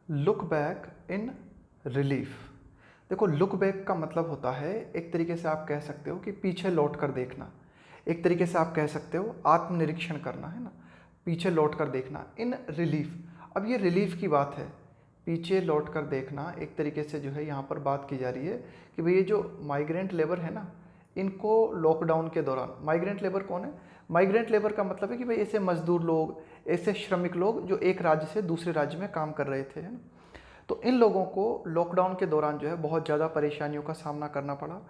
Look back in relief. देखो, look back का मतलब होता है, एक तरीके से आप कह सकते हो कि पीछे लौट कर देखना। एक तरीके से आप कह सकते हो आत्मनिरीक्षण करना, है ना, पीछे लौट कर देखना। इन रिलीफ, अब ये रिलीफ की बात है, पीछे लौट कर देखना। एक तरीके से जो है यहाँ पर बात की जा रही है कि भाई ये जो माइग्रेंट लेबर है ना, इनको लॉकडाउन के दौरान, माइग्रेंट लेबर कौन है? माइग्रेंट लेबर का मतलब है कि भाई ऐसे मजदूर लोग, ऐसे श्रमिक लोग जो एक राज्य से दूसरे राज्य में काम कर रहे थे, है ना। तो इन लोगों को लॉकडाउन के दौरान जो है बहुत ज़्यादा परेशानियों का सामना करना पड़ा।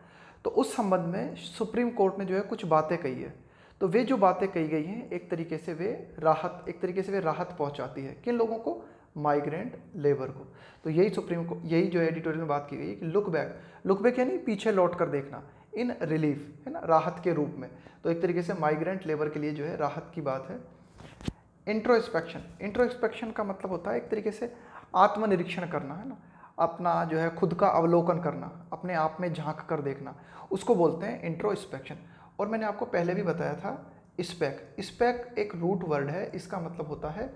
तो उस संबंध में सुप्रीम कोर्ट ने जो है कुछ बातें कही है। तो वे जो बातें कही गई हैं, एक तरीके से वे राहत, एक तरीके से वे राहत पहुंचाती है किन लोगों को? माइग्रेंट लेबर को। तो यही सुप्रीम को, यही जो एडिटोरियल में बात की गई है कि लुक बैक यानी पीछे लौट कर देखना, इन रिलीफ, है ना, राहत के रूप में। तो एक तरीके से माइग्रेंट लेबर के लिए जो है राहत की बात है। इंट्रोस्पेक्शन, इंट्रोस्पेक्शन का मतलब होता है एक तरीके से आत्मनिरीक्षण करना, है ना, अपना जो है खुद का अवलोकन करना, अपने आप में झांक कर देखना, उसको बोलते हैं इंट्रोस्पेक्शन। और मैंने आपको पहले भी बताया था, स्पेक, स्पेक एक रूट वर्ड है, इसका मतलब होता है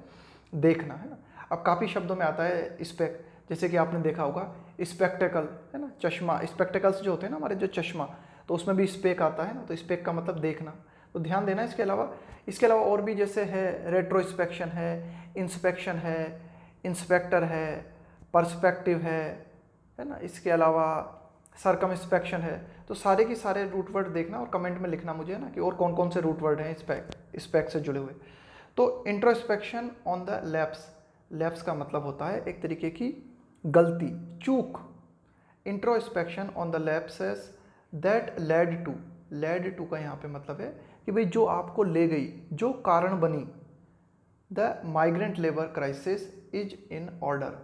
देखना, है ना। अब काफ़ी शब्दों में आता है स्पेक, जैसे कि आपने देखा होगा स्पेक्टेकल, है ना, चश्मा, स्पेक्टेकल्स जो होते हैं ना हमारे, जो चश्मा, तो उसमें भी स्पेक आता है ना, तो स्पेक का मतलब देखना। तो ध्यान देना। इसके अलावा और भी जैसे है रेट्रोस्पेक्शन है, इंस्पेक्शन है, इंस्पेक्टर है, पर्सपेक्टिव है ना, इसके अलावा सरकमस्पेक्शन है। तो सारे के सारे रूट वर्ड देखना और कमेंट में लिखना मुझे, ना, कि और कौन कौन से रूट वर्ड हैं स्पेक से जुड़े हुए। तो introspection on the lapse, lapse का मतलब होता है एक तरीके की गलती, चूक। Introspection on the lapses that led to का यहाँ पे मतलब है कि भाई जो आपको ले गई, जो कारण बनी। The migrant labour crisis is in order.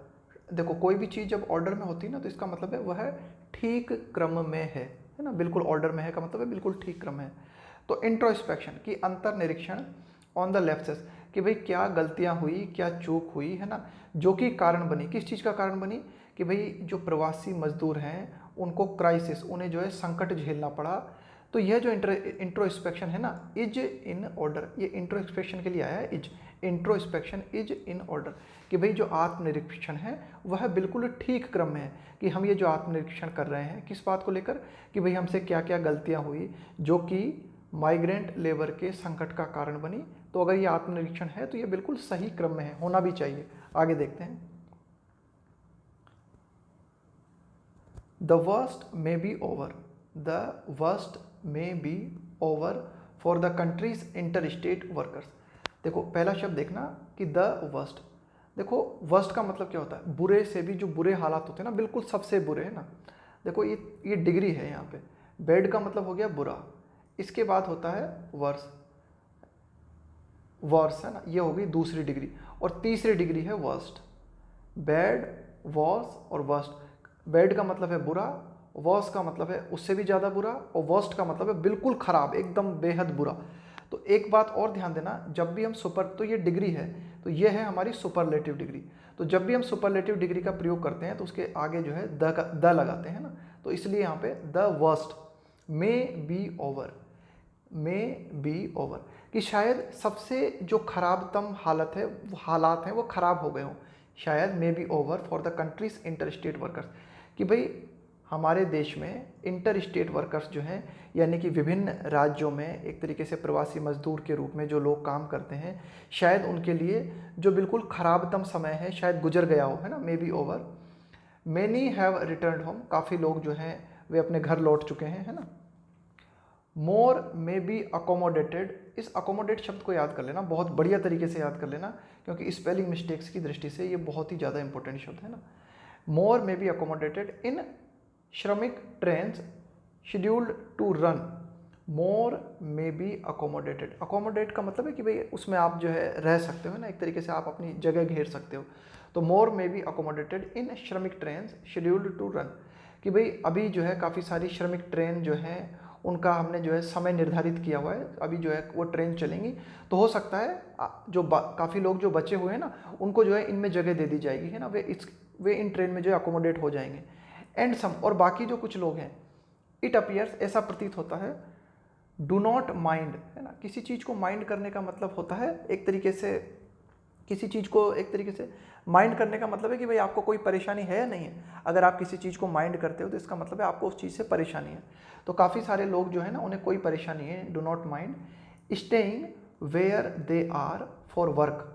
देखो, कोई भी चीज़ जब ऑर्डर में होती है ना, तो इसका मतलब है वह ठीक क्रम में है ना, बिल्कुल ऑर्डर में है का मतलब है बिल्कुल ठीक क्रम है। तो इंट्रोस्पेक्शन की अंतर निरीक्षण ऑन द लेफ्सेस, कि भाई क्या गलतियां हुई, क्या चूक हुई, है ना, जो कि कारण बनी। किस चीज़ का कारण बनी? कि भाई जो प्रवासी मजदूर हैं उनको क्राइसिस, उन्हें जो है संकट झेलना पड़ा। तो यह जो इंट्रोस्पेक्शन है ना, इज इन ऑर्डर, ये इंट्रोस्पेक्शन के लिए आया है, is, introspection is in order, कि भाई जो आत्मनिरीक्षण है वह बिल्कुल ठीक क्रम में है। कि हम ये जो आत्मनिरीक्षण कर रहे हैं किस बात को लेकर, कि भाई हमसे क्या क्या गलतियां हुई जो कि माइग्रेंट लेबर के संकट का कारण बनी। तो अगर ये आत्मनिरीक्षण है तो ये बिल्कुल सही क्रम में है, होना भी चाहिए। आगे देखते हैं। The worst may be over, the worst may be over for the countries inter state workers. देखो, पहला शब्द देखना कि द वर्स्ट। देखो, वर्स्ट का मतलब क्या होता है? बुरे से भी जो बुरे हालात होते हैं ना, बिल्कुल सबसे बुरे, है ना। देखो, ये डिग्री है यहाँ पे। बैड का मतलब हो गया बुरा, इसके बाद होता है वर्स, वर्स, है ना, ये हो गई दूसरी डिग्री। और तीसरी डिग्री है वर्स्ट। बैड, वर्स और वर्स्ट। बैड का मतलब है बुरा, वर्स का मतलब है उससे भी ज़्यादा बुरा, और वर्स्ट का मतलब है बिल्कुल ख़राब, एकदम बेहद बुरा। तो एक बात और ध्यान देना, जब भी हम सुपर, तो ये डिग्री है, तो ये है हमारी सुपरलेटिव डिग्री। तो जब भी हम सुपरलेटिव डिग्री का प्रयोग करते हैं तो उसके आगे जो है द लगाते हैं ना। तो इसलिए यहाँ पे the worst may be over, be over, कि शायद सबसे जो खराबतम हालात हैं वो खराब हो गए हों। शायद मे be over for the countries inter state workers, कि भाई हमारे देश में इंटर स्टेट वर्कर्स जो हैं, यानी कि विभिन्न राज्यों में एक तरीके से प्रवासी मजदूर के रूप में जो लोग काम करते हैं, शायद उनके लिए जो बिल्कुल खराबतम समय है शायद गुजर गया हो, है ना, मे be over. Many have return home, काफ़ी लोग जो हैं वे अपने घर लौट चुके हैं, है ना। मोर मे बी अकोमोडेटेड, इस अकोमोडेट शब्द को याद कर लेना, बहुत बढ़िया तरीके से याद कर लेना, क्योंकि स्पेलिंग मिस्टेक्स की दृष्टि से ये बहुत ही ज़्यादा इंपॉर्टेंट शब्द है ना। मोर may be accommodated in Shramik trains scheduled to run. More may be accommodated, accommodate का मतलब है कि भाई उसमें आप जो है रह सकते हो ना, एक तरीके से आप अपनी जगह घेर सकते हो। तो मोर may be accommodated in Shramik trains scheduled to run, कि भाई अभी जो है काफ़ी सारी श्रमिक ट्रेन जो हैं उनका हमने जो है समय निर्धारित किया हुआ है, अभी जो है वो ट्रेन चलेंगी। तो हो सकता है जो काफ़ी लोग जो बचे हुए हैं ना, उनको जो है इनमें जगह दे दी जाएगी, है ना, वे इन ट्रेन में जो है अकोमोडेट हो जाएंगे। एंड सम, और बाकी जो कुछ लोग हैं, इट अपीयर्स, ऐसा प्रतीत होता है, डू नॉट माइंड, है ना, किसी चीज़ को माइंड करने का मतलब होता है एक तरीके से किसी चीज़ को एक तरीके से माइंड करने का मतलब है कि भाई आपको कोई परेशानी है या नहीं है। अगर आप किसी चीज़ को माइंड करते हो तो इसका मतलब है आपको उस चीज़ से परेशानी है। तो काफ़ी सारे लोग जो है ना, उन्हें कोई परेशानी है, do not mind staying where they are for work,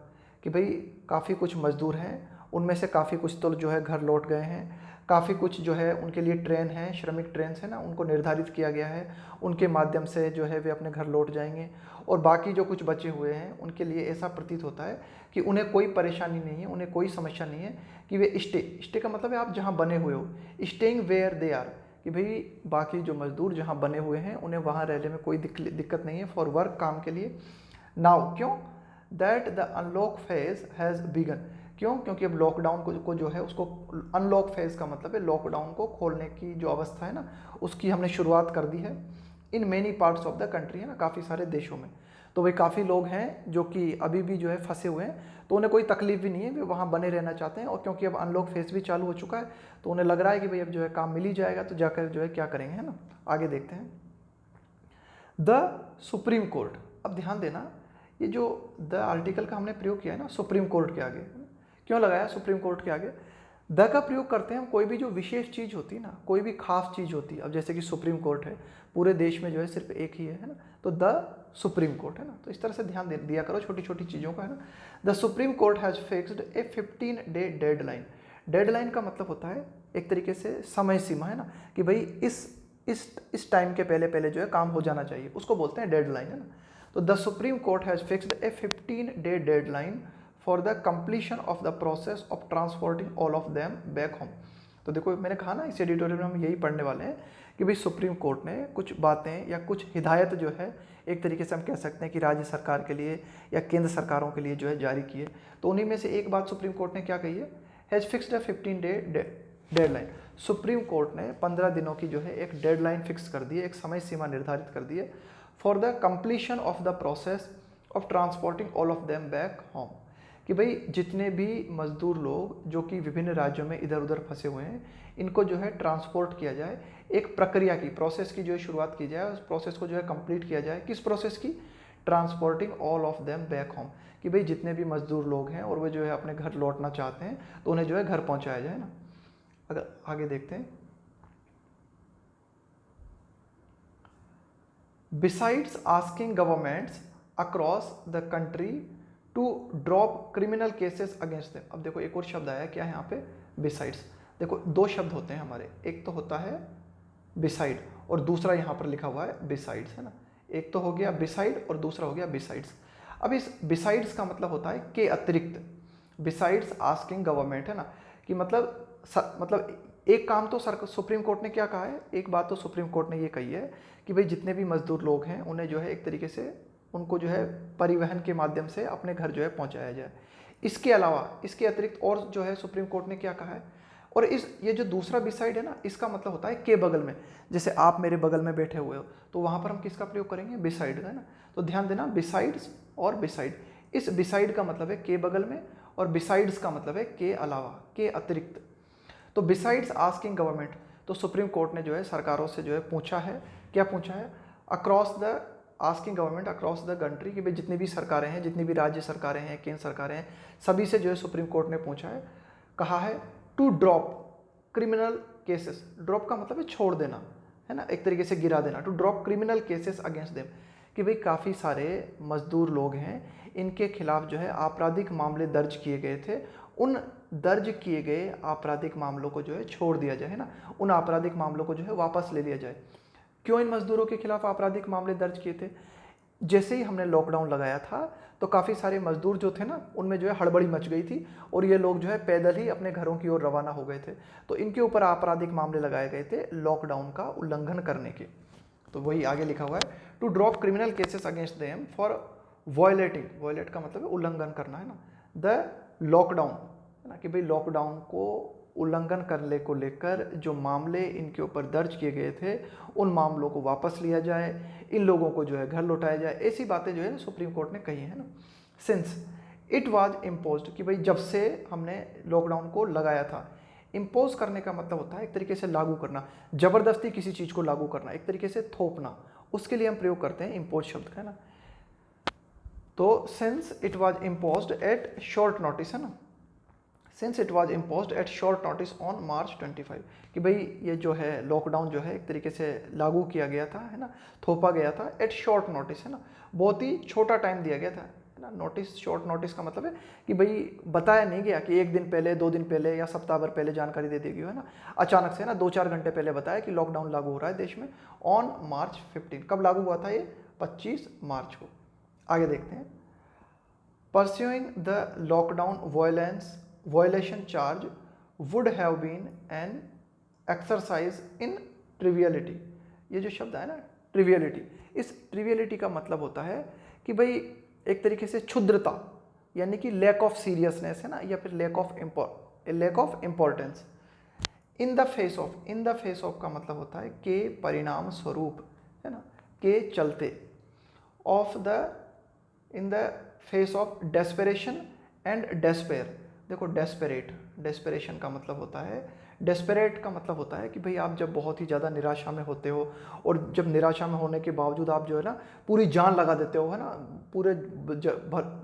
कि भाई काफ़ी कुछ मजदूर हैं, उनमें से काफ़ी कुछ तो जो है घर लौट गए हैं, काफ़ी कुछ जो है उनके लिए ट्रेन है, श्रमिक ट्रेन है ना, उनको निर्धारित किया गया है, उनके माध्यम से जो है वे अपने घर लौट जाएंगे। और बाकी जो कुछ बचे हुए हैं उनके लिए ऐसा प्रतीत होता है कि उन्हें कोई परेशानी नहीं है, उन्हें कोई समस्या नहीं है कि वे स्टे का मतलब है आप जहाँ बने हुए हो, स्टेइंग वेयर दे आर, कि भाई बाकी जो मजदूर जहाँ बने हुए हैं उन्हें वहाँ रहने में कोई दिक्कत नहीं है, फॉर वर्क, काम के लिए। नाउ क्यों, that the unlock phase has begun, क्यों, क्योंकि अब लॉकडाउन को जो है उसको, अनलॉक फेज का मतलब है लॉकडाउन को खोलने की जो अवस्था है ना, उसकी हमने शुरुआत कर दी है in many parts of the country, है ना, काफ़ी सारे देशों में। तो भाई काफ़ी लोग हैं जो कि अभी भी जो है फंसे हुए हैं, तो उन्हें कोई तकलीफ भी नहीं है, वे वहाँ बने रहना चाहते हैं। और क्योंकि अब अनलॉक फेज भी चालू हो चुका है तो उन्हें लग रहा है कि भाई अब जो है काम मिल ही जाएगा, तो जाकर जो है क्या करेंगे, है ना। आगे देखते हैं, द सुप्रीम कोर्ट। अब ध्यान देना, ये जो द आर्टिकल का हमने प्रयोग किया है ना सुप्रीम कोर्ट के आगे, क्यों लगाया सुप्रीम कोर्ट के आगे? द का प्रयोग करते हैं हम कोई भी जो विशेष चीज़ होती है ना, कोई भी खास चीज़ होती है। अब जैसे कि सुप्रीम कोर्ट है, पूरे देश में जो है सिर्फ एक ही है ना, तो द सुप्रीम कोर्ट, है ना। तो इस तरह से ध्यान दिया करो छोटी छोटी चीज़ों का, है ना। The supreme court has fixed A 15-day deadline. Deadline का मतलब होता है एक तरीके से समय सीमा, है ना, कि भाई इस टाइम के पहले पहले जो है काम हो जाना चाहिए, उसको बोलते हैं डेडलाइन, है ना। तो the supreme court has fixed A 15-day deadline for the completion of the process of transporting all of them back home. तो देखो मैंने कहा ना, इस एडिटोरियल में हम यही पढ़ने वाले हैं कि भाई सुप्रीम कोर्ट ने कुछ बातें या कुछ हिदायत जो है एक तरीके से हम कह सकते हैं कि राज्य सरकार के लिए या केंद्र सरकारों के लिए जो है जारी की है। तो उन्हीं में से एक बात सुप्रीम कोर्ट ने क्या कही है, has fixed a 15-day deadline. Supreme court ने 15 दिनों की जो है एक डेडलाइन फिक्स कर दी है, एक समय सीमा निर्धारित कर दी है, for the completion of the process of transporting all of them back home, कि भाई जितने भी मजदूर लोग जो कि विभिन्न राज्यों में इधर उधर फंसे हुए हैं, इनको जो है ट्रांसपोर्ट किया जाए, एक प्रक्रिया की, प्रोसेस की जो है शुरुआत की जाए, उस प्रोसेस को जो है कंप्लीट किया जाए। किस प्रोसेस की? Transporting all of them back home, कि भाई जितने भी मजदूर लोग हैं और वे जो है अपने घर लौटना चाहते हैं तो उन्हें जो है घर पहुंचाया जाए ना। अगर आगे देखते हैं, besides asking governments across the country to drop criminal cases against them. अब देखो एक और शब्द आया क्या यहाँ पे, बिसाइड्स। देखो दो शब्द होते हैं हमारे, एक तो होता है बिसाइड और दूसरा यहाँ पर लिखा हुआ है बिसाइड्स, है ना। एक तो हो गया बिसाइड और दूसरा हो गया बिसाइड्स। अब इस बिसाइड्स का मतलब होता है के अतिरिक्त, बिसाइड्स आस्किंग गवर्नमेंट, है ना, कि मतलब एक काम तो सुप्रीम कोर्ट ने क्या कहा है, एक बात तो सुप्रीम कोर्ट ने ये कही है कि भाई जितने भी मजदूर लोग हैं उन्हें जो है एक तरीके से उनको जो है परिवहन के माध्यम से अपने घर जो है पहुंचाया जाए। इसके अलावा इसके अतिरिक्त और जो है सुप्रीम कोर्ट ने क्या कहा है, और ये जो दूसरा बिसाइड है ना, इसका मतलब होता है के बगल में। जैसे आप मेरे बगल में बैठे हुए हो तो वहां पर हम किसका प्रयोग करेंगे, बिसाइड, है ना। तो ध्यान देना, बिसाइड्स और बिसाइड, इस बिसाइड का मतलब है के बगल में और बिसाइड्स का मतलब है के अलावा, के अतिरिक्त। तो बिसाइड्स आस्किंग गवर्नमेंट, तो सुप्रीम कोर्ट ने जो है सरकारों से जो है पूछा है, क्या पूछा है, across the asking government across the country, कि भाई जितनी भी सरकारें हैं, जितनी भी राज्य सरकारें हैं, केंद्र सरकारें हैं, सभी से जो है सुप्रीम कोर्ट ने पूछा है, कहा है to drop criminal cases. Drop का मतलब है छोड़ देना, है ना, एक तरीके से गिरा देना। To drop criminal cases against them, कि भाई काफ़ी सारे मजदूर लोग हैं, इनके खिलाफ जो है आपराधिक मामले दर्ज किए गए थे, उन दर्ज किए गए आपराधिक मामलों को जो है छोड़ दिया जाए, है ना, उन आपराधिक मामलों को जो है वापस ले लिया जाए। क्यों इन मजदूरों के खिलाफ आपराधिक मामले दर्ज किए थे? जैसे ही हमने लॉकडाउन लगाया था तो काफ़ी सारे मजदूर जो थे ना, उनमें जो है हड़बड़ी मच गई थी और ये लोग जो है पैदल ही अपने घरों की ओर रवाना हो गए थे। तो इनके ऊपर आपराधिक मामले लगाए गए थे लॉकडाउन का उल्लंघन करने के। तो वही आगे लिखा हुआ है, to drop criminal cases against them for violating, violate का मतलब है उल्लंघन करना, है ना, द लॉकडाउन, है ना, कि भाई लॉकडाउन को उल्लंघन करने को लेकर जो मामले इनके ऊपर दर्ज किए गए थे उन मामलों को वापस लिया जाए, इन लोगों को जो है घर लौटाया जाए। ऐसी बातें जो है ना सुप्रीम कोर्ट ने कही है ना। सिंस इट वाज इम्पोज्ड, कि भाई जब से हमने लॉकडाउन को लगाया था, इम्पोज करने का मतलब होता है एक तरीके से लागू करना, जबरदस्ती किसी चीज़ को लागू करना, एक तरीके से थोपना, उसके लिए हम प्रयोग करते हैं इम्पोज शब्द का, है ना। तो since it was imposed at short notice, है ना, since it was imposed at short notice on March 25, कि भाई ये जो है लॉकडाउन जो है एक तरीके से लागू किया गया था, है ना, थोपा गया था एट शॉर्ट नोटिस, है ना, बहुत ही छोटा टाइम दिया गया था, है ना। नोटिस, शॉर्ट नोटिस का मतलब है कि भाई बताया नहीं गया कि एक दिन पहले, 2 दिन पहले या सप्ताह भर पहले जानकारी दे दी गई, है ना, अचानक से, है ना, 2-4 घंटे पहले बताया कि लॉकडाउन लागू हो रहा है देश में ऑन March 15। कब लागू हुआ था ये? 25 मार्च को। आगे देखते हैं। Pursuing the lockdown violation charge would have been an exercise in triviality। ये जो शब्द है ना triviality, इस triviality का मतलब होता है कि भाई एक तरीके से क्षुद्रता, यानी कि lack of seriousness, है ना, या फिर lack of importance। in the face of का मतलब होता है के परिणाम स्वरूप, है ना, के चलते, of the in the face of desperation and despair. देखो डेस्पेरेशन का मतलब होता है, डेस्पेरेट का मतलब होता है कि भाई आप जब बहुत ही ज़्यादा निराशा में होते हो और जब निराशा में होने के बावजूद आप जो है ना पूरी जान लगा देते हो, है ना, पूरे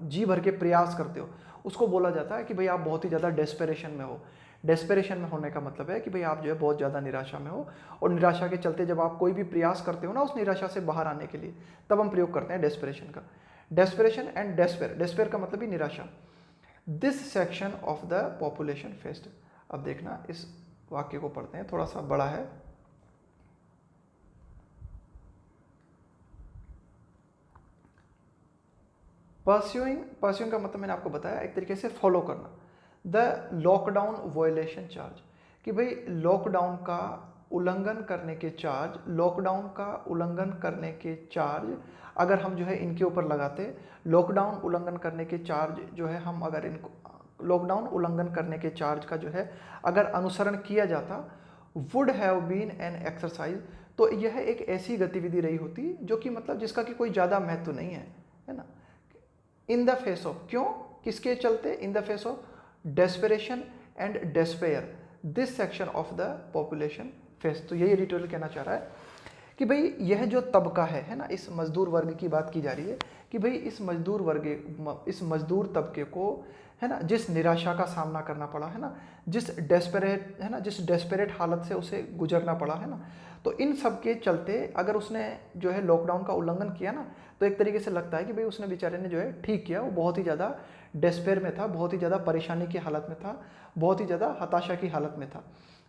जी भर के प्रयास करते हो, उसको बोला जाता है कि भाई आप बहुत ही ज़्यादा डेस्पेरेशन में हो। डेस्पेरेशन में होने का मतलब है कि भाई आप जो है बहुत ज़्यादा निराशा में हो और निराशा के चलते जब आप कोई भी प्रयास करते हो ना उस निराशा से बाहर आने के लिए, तब हम प्रयोग करते हैं डेस्पेरेशन का। डेस्पेरेशन एंड डेस्पेयर का मतलब ही निराशा। This section of the population faced. अब देखना इस वाक्य को पढ़ते हैं, थोड़ा सा बड़ा है। परस्यूइंग का मतलब मैंने आपको बताया एक तरीके से फॉलो करना। द लॉकडाउन वायलेशन चार्ज, कि भाई लॉकडाउन का उल्लंघन करने के चार्ज, लॉकडाउन का उल्लंघन करने के चार्ज अगर हम जो है इनके ऊपर लगाते, लॉकडाउन उल्लंघन करने के चार्ज जो है हम अगर इनको, लॉकडाउन उल्लंघन करने के चार्ज का जो है अगर अनुसरण किया जाता, would have been an exercise, तो यह एक ऐसी गतिविधि रही होती जो कि मतलब जिसका कि कोई ज़्यादा महत्व नहीं है ना। इन द फेस ऑफ, क्यों, किसके चलते? In the face of desperation and despair this section of the population face. तो यही एडिटोरियल कहना चाह रहा है कि भाई यह जो तबका है ना, इस मजदूर वर्ग की बात की जा रही है कि भाई इस मजदूर तबके को, है ना, जिस निराशा का सामना करना पड़ा, है ना, जिस डेस्परेट हालत से उसे गुजरना पड़ा, है ना, तो इन सब के चलते अगर उसने जो है लॉकडाउन का उल्लंघन किया ना, तो एक तरीके से लगता है कि भाई उसने बेचारे ने जो है ठीक किया। वो बहुत ही ज़्यादा डेस्पेयर में था, बहुत ही ज़्यादा परेशानी की हालत में था, बहुत ही ज़्यादा हताशा की हालत में था।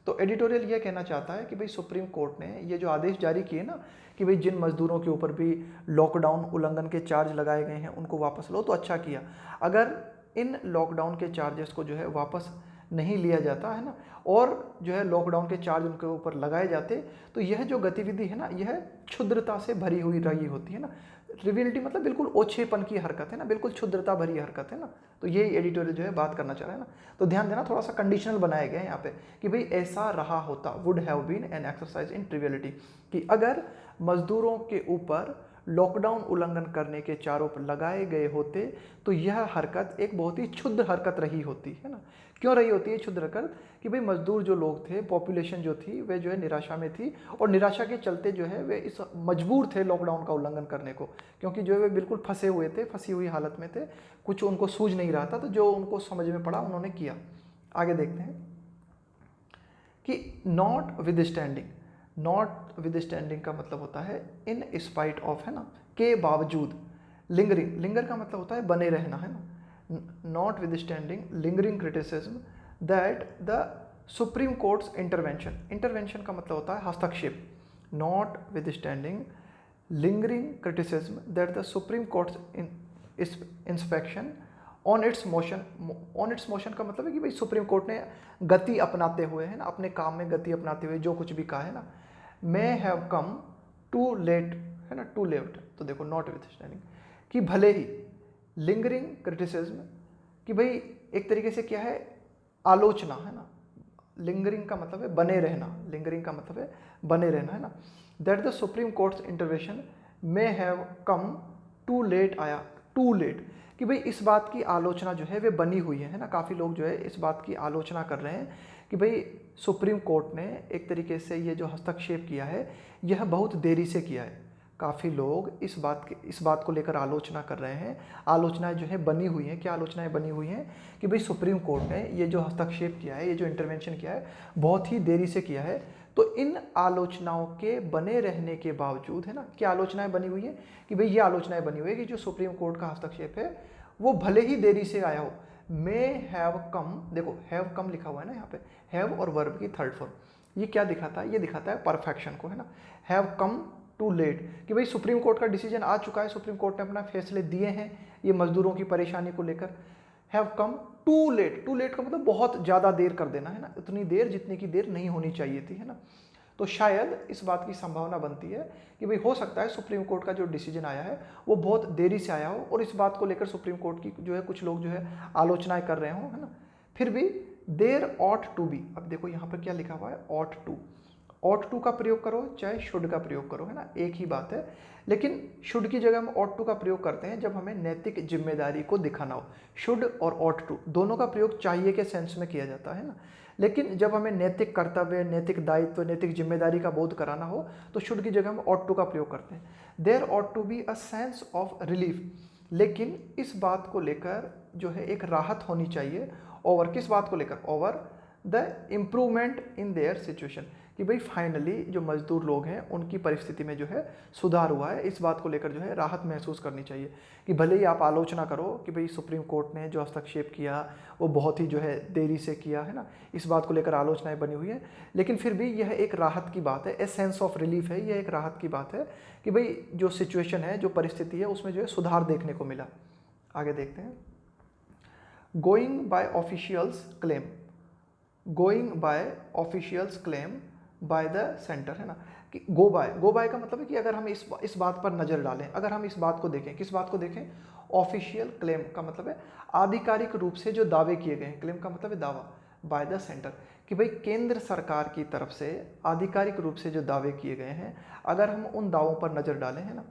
तो एडिटोरियल ये कहना चाहता है कि भाई सुप्रीम कोर्ट ने ये जो आदेश जारी किए ना कि भाई जिन मजदूरों के ऊपर भी लॉकडाउन उल्लंघन के चार्ज लगाए गए हैं उनको वापस लो, तो अच्छा किया। अगर इन लॉकडाउन के चार्जेस को जो है वापस नहीं लिया जाता, है ना, और जो है लॉकडाउन के चार्ज उनके ऊपर लगाए जाते, तो यह जो गतिविधि है ना, यह क्षुद्रता से भरी हुई रही होती है ना। ट्रिवियलिटी मतलब बिल्कुल ओछेपन की हरकत है ना, बिल्कुल क्षुद्रता भरी हरकत है ना। तो ये एडिटोरियल जो है बात करना चाह रहा है ना। तो ध्यान देना, थोड़ा सा कंडीशनल बनाया गया है यहाँ पे कि भाई ऐसा रहा होता, would have been an exercise in triviality, कि अगर मजदूरों के ऊपर लॉकडाउन उल्लंघन करने के आरोप लगाए गए होते तो यह हरकत एक बहुत ही क्षुद्र हरकत रही होती, है ना। क्यों रही होती है क्षुद्र हरकत? कि भाई मजदूर जो लोग थे, पॉपुलेशन जो थी, वे जो है निराशा में थी और निराशा के चलते जो है वे इस मजबूर थे लॉकडाउन का उल्लंघन करने को, क्योंकि जो है वे बिल्कुल फंसे हुए थे, फंसी हुई हालत में थे, कुछ उनको सूझ नहीं रहा था, तो जो उनको समझ में पड़ा उन्होंने किया। आगे देखते हैं कि नॉट विद स्टैंडिंग का मतलब होता है इन स्पाइट ऑफ, है ना, के बावजूद। लिंगर का मतलब होता है बने रहना, है ना। Not with standing lingering criticism that the supreme court's intervention का मतलब होता है हस्तक्षेप। Not with standing lingering criticism that the supreme courts inspection on it's motion का मतलब है कि भाई सुप्रीम कोर्ट ने गति अपनाते हुए, है ना, अपने काम में गति अपनाते हुए जो कुछ भी कहा, है ना, may have come too late, है ना, टू लेट। तो देखो नॉट विथ स्टैंडिंग कि भले ही, लिंगरिंग क्रिटिसिज्म कि भाई एक तरीके से क्या है, आलोचना, है ना। लिंगरिंग का मतलब है बने रहना, लिंगरिंग का मतलब है बने रहना, है ना। That the supreme court's intervention may have come too late, आया टू लेट, कि भाई इस बात की आलोचना जो है वे बनी हुई है ना। काफ़ी लोग जो है इस बात की आलोचना कर रहे हैं कि भाई सुप्रीम कोर्ट ने एक तरीके से ये जो हस्तक्षेप किया है यह बहुत देरी से किया है। काफ़ी लोग इस बात को लेकर आलोचना कर रहे हैं। आलोचनाएं जो है बनी हुई हैं, क्या आलोचनाएं बनी हुई हैं कि भाई सुप्रीम कोर्ट ने ये जो हस्तक्षेप किया है, ये जो इंटरवेंशन किया है, बहुत ही देरी से किया है। तो इन आलोचनाओं के बने रहने के बावजूद, है ना, क्या आलोचनाएं बनी हुई है कि भाई ये आलोचनाएं बनी हुई है कि जो सुप्रीम कोर्ट का हस्तक्षेप है वो भले ही देरी से आया हो, मे हैव कम, देखो हैव कम लिखा हुआ है ना यहाँ पे, हैव और वर्ब की थर्ड फॉर्म, ये क्या दिखाता है, ये दिखाता है परफेक्शन को, है ना। हैव कम टू लेट, कि भाई सुप्रीम कोर्ट का डिसीजन आ चुका है, सुप्रीम कोर्ट ने अपना फैसले दिए हैं ये मजदूरों की परेशानी को लेकर। Have come too late, too late का मतलब बहुत ज़्यादा देर कर देना, है ना, उतनी देर जितनी की देर नहीं होनी चाहिए थी, है ना। तो शायद इस बात की संभावना बनती है कि भाई हो सकता है सुप्रीम कोर्ट का जो डिसीजन आया है वो बहुत देरी से आया हो और इस बात को लेकर सुप्रीम कोर्ट की जो है कुछ लोग जो है आलोचनाएं कर रहे हो, है ना। फिर भी देर ऑट टू बी, अब देखो यहाँ पर क्या लिखा हुआ है, ऑट टू, ऑट टू का प्रयोग करो चाहे शुड का प्रयोग करो, है ना, एक ही बात है। लेकिन शुड की जगह हम ऑट टू का प्रयोग करते हैं जब हमें नैतिक जिम्मेदारी को दिखाना हो। शुड और ऑट टू दोनों का प्रयोग चाहिए के सेंस में किया जाता है ना, लेकिन जब हमें नैतिक कर्तव्य, नैतिक दायित्व, नैतिक जिम्मेदारी का बोध कराना हो तो शुड की जगह हम ऑट टू का प्रयोग करते हैं। There ought to be a sense of relief, लेकिन इस बात को लेकर जो है एक राहत होनी चाहिए। ओवर किस बात को लेकर, over the improvement in their situation, कि भाई फाइनली जो मजदूर लोग हैं उनकी परिस्थिति में जो है सुधार हुआ है, इस बात को लेकर जो है राहत महसूस करनी चाहिए। कि भले ही आप आलोचना करो कि भाई सुप्रीम कोर्ट ने जो हस्तक्षेप किया वो बहुत ही जो है देरी से किया, है ना, इस बात को लेकर आलोचनाएं बनी हुई है, लेकिन फिर भी यह एक राहत की बात है, ए सेंस ऑफ रिलीफ है, यह एक राहत की बात है कि भाई जो सिचुएशन है, जो परिस्थिति है उसमें जो है सुधार देखने को मिला। आगे देखते हैं, going by officials claim, going by officials claim by the centre, है ना, कि गो बाय का मतलब है कि अगर हम इस बात पर नज़र डालें, अगर हम इस बात को देखें, किस बात को देखें, ऑफिशियल क्लेम का मतलब है आधिकारिक रूप से जो दावे किए गए हैं, क्लेम का मतलब है दावा, बाय द सेंटर, कि भाई केंद्र सरकार की तरफ से आधिकारिक रूप से जो दावे किए गए हैं, अगर हम उन दावों पर नज़र डालें, है ना,